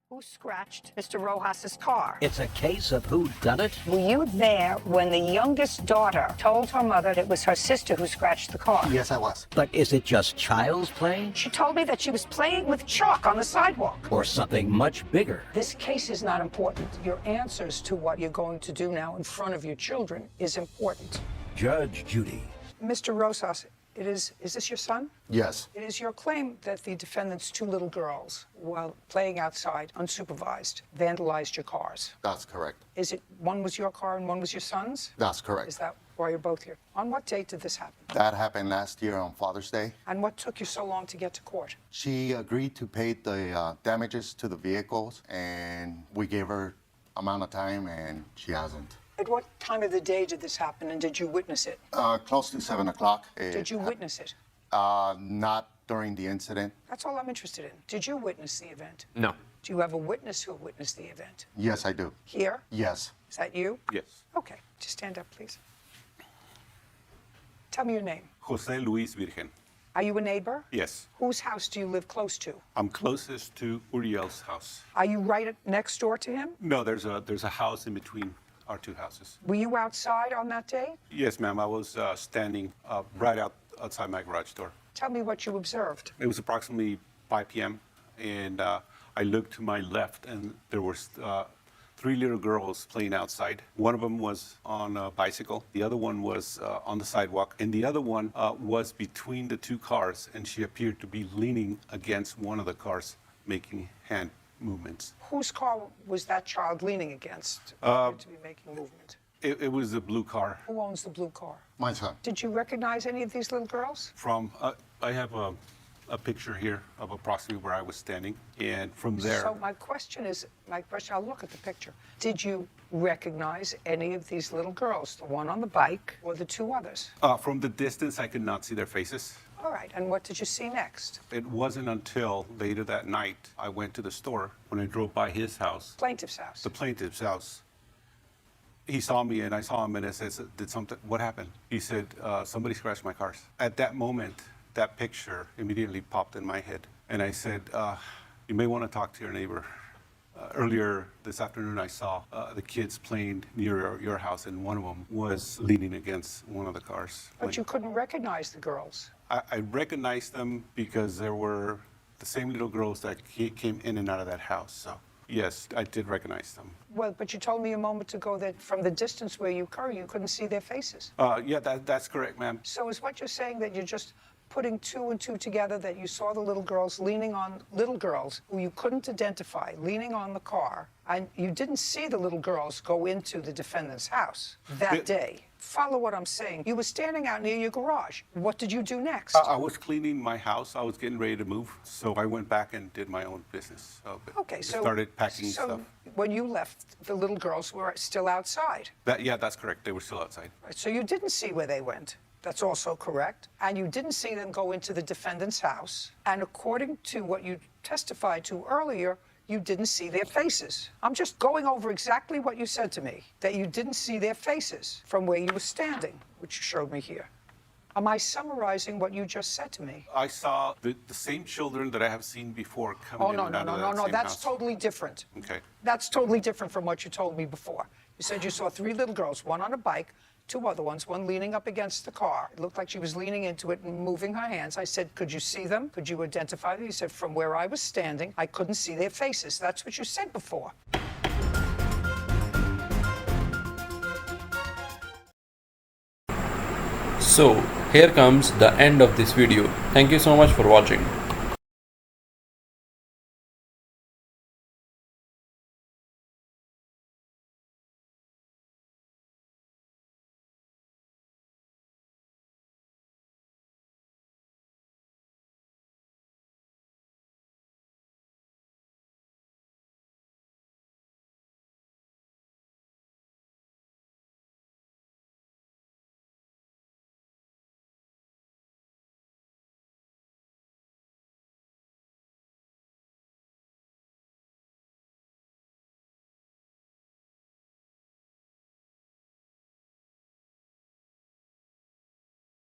Who scratched Mr. Rojas's car? It's a case of who done it? Were you there when the youngest daughter told her mother that it was her sister who scratched the car? Yes, I was. But is it just child's play? She told me that she was playing with chalk on the sidewalk. Or something much bigger? This case is not important. Your answers to what you're going to do now in front of your children is important. Judge Judy. Mr. Rosas, is this your son? Yes. It is your claim that the defendant's two little girls, while playing outside unsupervised, vandalized your cars. That's correct. Is it one was your car and one was your son's? That's correct. Is that why you're both here? On what date did this happen? That happened last year on Father's Day. And what took you so long to get to court? She agreed to pay the damages to the vehicles, and we gave her amount of time, and she hasn't. At what time of the day did this happen, and did you witness it? Close to 7 o'clock. Did you witness it? Not during the incident. That's all I'm interested in. Did you witness the event? No. Do you have a witness who witnessed the event? Yes, I do. Here? Yes. Is that you? Yes. Okay, just stand up, please. Tell me your name. Jose Luis Virgen. Are you a neighbor? Yes. Whose house do you live close to? I'm closest to Uriel's house. Are you right next door to him? No, there's a house in between our two houses. Were you outside on that day? Yes, ma'am. I was standing right outside my garage door. Tell me what you observed. It was approximately 5 p.m. and I looked to my left, and there was 3 little girls playing outside. One of them was on a bicycle. The other one was on the sidewalk, and the other one was between the two cars, and she appeared to be leaning against one of the cars, making hand movements. Whose car was that child leaning against to be making movement? It was a blue car. Who owns the blue car? My son. Did you recognize any of these little girls? From I have a picture here of approximately where I was standing, and from there. So my question, I'll look at the picture. Did you recognize any of these little girls, the one on the bike or the two others? From the distance, I could not see their faces. All right, and what did you see next? It wasn't until later that night I went to the store. When I drove by his house, Plaintiff's house. the plaintiff's house, he saw me and I saw him, and I said, what happened? He said, somebody scratched my cars. At that moment, that picture immediately popped in my head. And I said, you may want to talk to your neighbor. Earlier this afternoon, I saw the kids playing near your house, and one of them was leaning against one of the cars. But you couldn't recognize the girls. I recognized them because there were the same little girls that came in and out of that house. So, yes, I did recognize them. Well, but you told me a moment ago that from the distance where you were, you couldn't see their faces. Yeah, that's correct, ma'am. So is what you're saying that you're just putting 2 and 2 together, that you saw the little girls leaning on, little girls who you couldn't identify, leaning on the car, and you didn't see the little girls go into the defendant's house that day? Follow what I'm saying. You were standing out near your garage. What did you do next? I was cleaning my house. I was getting ready to move, so I went back and did my own business. So Okay, so started packing stuff. When you left, the little girls were still outside. Yeah, that's correct. They were still outside. Right, so you didn't see where they went. That's also correct. And you didn't see them go into the defendant's house. And according to what you testified to earlier, you didn't see their faces. I'm just going over exactly what you said to me, that you didn't see their faces from where you were standing, which you showed me here. Am I summarizing what you just said to me? I saw the same children that I have seen before coming in and out of that same that's house. totally different. Okay. That's totally different from what you told me before. You said you saw 3 little girls, one on a bike, 2 other ones, one leaning up against the car. It looked like she was leaning into it and moving her hands. I said, could you see them? Could you identify them? You said, from where I was standing, I couldn't see their faces. That's what you said before. So, here comes the end of this video. Thank you so much for watching.